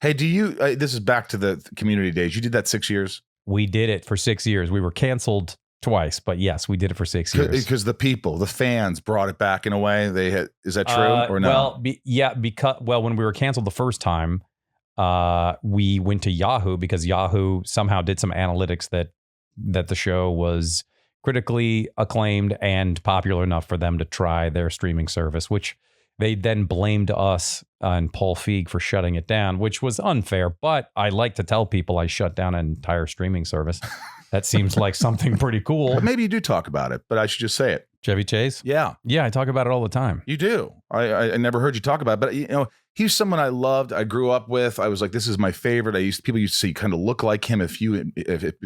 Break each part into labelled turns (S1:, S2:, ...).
S1: Hey, do you? This is back to the community days. You did that 6 years
S2: We did it for 6 years. We were canceled twice, but yes, we did it for 6 years.
S1: because the fans brought it back in a way. They had. Is that true or no?
S2: Well, because when we were canceled the first time, we went to Yahoo because Yahoo somehow did some analytics that the show was critically acclaimed and popular enough for them to try their streaming service, which they then blamed us and Paul Feig for shutting it down, which was unfair. But I like to tell people I shut down an entire streaming service. That seems like something pretty cool.
S1: But maybe you do talk about it, but I should just say it.
S2: Chevy Chase?
S1: Yeah.
S2: Yeah, I talk about it all the time.
S1: You do. I never heard you talk about it, but he's someone I loved. I grew up with. I was like, this is my favorite. People used to say you kind of look like him if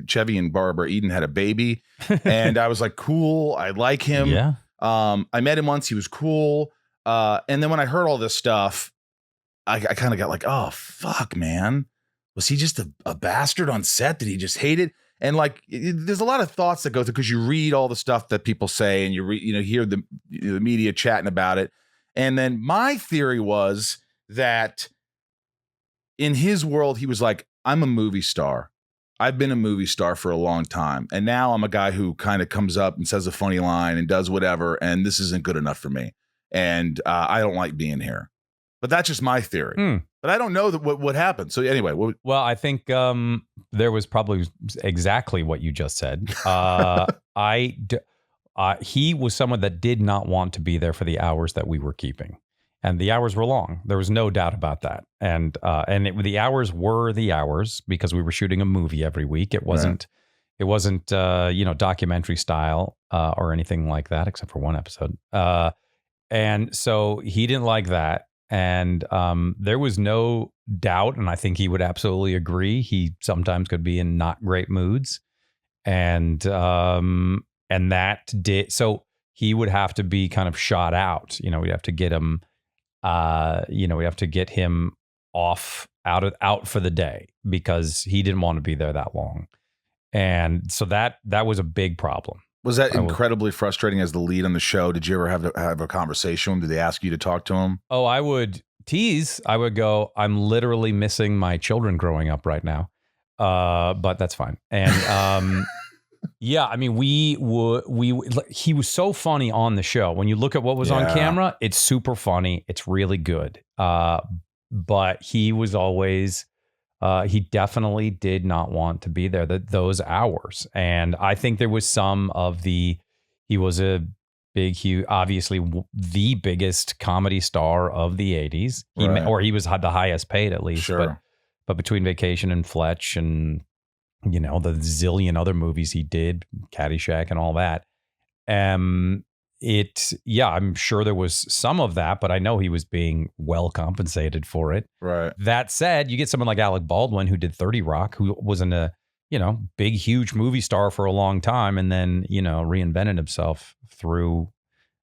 S1: Chevy and Barbara Eden had a baby. And I was like, cool. I like him.
S2: Yeah.
S1: I met him once. He was cool. And then when I heard all this stuff, I kind of got like, oh, fuck, man. Was he just a bastard on set? Did he just hate it? And like, there's a lot of thoughts that go through because you read all the stuff that people say and you hear the media chatting about it. And then my theory was that in his world, he was like, I'm a movie star. I've been a movie star for a long time. And now I'm a guy who kind of comes up and says a funny line and does whatever. And this isn't good enough for me. And I don't like being here. But that's just my theory. But I don't know what happened. So anyway.
S2: Well, I think there was probably exactly what you just said. He was someone that did not want to be there for the hours that we were keeping. And the hours were long. There was no doubt about that. And the hours were the hours because we were shooting a movie every week. It wasn't documentary style or anything like that, except for one episode. And so he didn't like that. And there was no doubt, and I think he would absolutely agree. He sometimes could be in not great moods, and that did so. He would have to be kind of shot out. We'd have to get him. We'd have to get him out for the day because he didn't want to be there that long, and so that was a big problem.
S1: Was that incredibly frustrating as the lead on the show? Did you ever have a conversation with him? Did they ask you to talk to him?
S2: Oh, I would tease. I would go, I'm literally missing my children growing up right now. But that's fine. And yeah, I mean, he was so funny on the show. When you look at what was on camera, it's super funny. It's really good. But he was always... he definitely did not want to be there those hours. And I think there was he was a big, huge, obviously the biggest comedy star of the 80s. He was the highest paid at least.
S1: Sure.
S2: But between Vacation and Fletch and, the zillion other movies he did, Caddyshack and all that, I'm sure there was some of that, but I know he was being well compensated for it.
S1: Right.
S2: That said, you get someone like Alec Baldwin who did 30 Rock, who wasn't a, big, huge movie star for a long time and then, reinvented himself through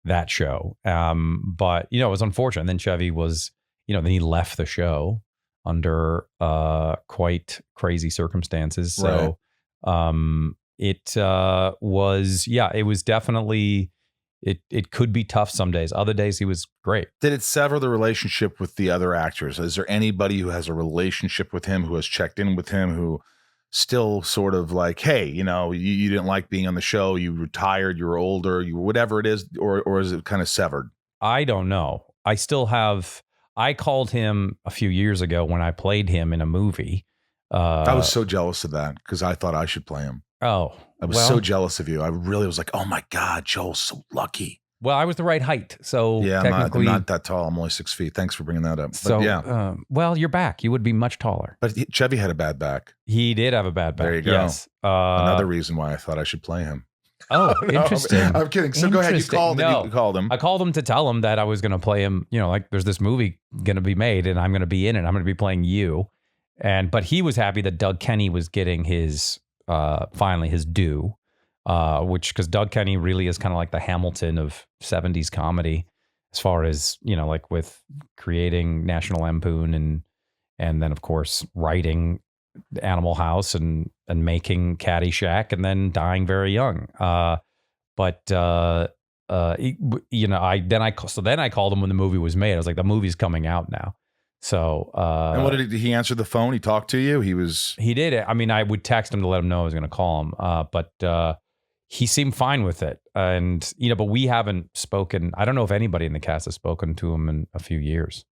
S2: that show. But, it was unfortunate. And then Chevy was, then he left the show under quite crazy circumstances. So it was definitely... It could be tough some days. Other days he was great.
S1: Did it sever the relationship with the other actors? Is there anybody who has a relationship with him, who has checked in with him, who still sort of like, hey, you didn't like being on the show, you retired, you were older, you whatever it is, or is it kind of severed?
S2: I don't know. I called him a few years ago when I played him in a movie.
S1: I was so jealous of that because I thought I should play him.
S2: Oh,
S1: I was so jealous of you. I really was like, oh my God, Joel's so lucky.
S2: Well, I was the right height. So
S1: yeah,
S2: technically,
S1: I'm not that tall. I'm only 6 feet. Thanks for bringing that up. But
S2: so,
S1: yeah.
S2: Well, your back, you would be much taller.
S1: But Chevy had a bad back.
S2: He did have a bad back.
S1: There you go.
S2: Yes.
S1: Another reason why I thought I should play him.
S2: Oh, interesting.
S1: I'm kidding. So go ahead. You called him.
S2: I called him to tell him that I was going to play him. Like there's this movie going to be made and I'm going to be in it. I'm going to be playing you. But he was happy that Doug Kenny was getting his finally his due, because Doug Kenny really is kind of like the Hamilton of 70s comedy as far as, like with creating National Lampoon and then of course writing Animal House and making Caddyshack and then dying very young. Then I called him when the movie was made. I was like, the movie's coming out now. So,
S1: and what did he answer the phone? He talked to you.
S2: he did it. I mean, I would text him to let him know I was going to call him. But he seemed fine with it. And, but we haven't spoken. I don't know if anybody in the cast has spoken to him in a few years.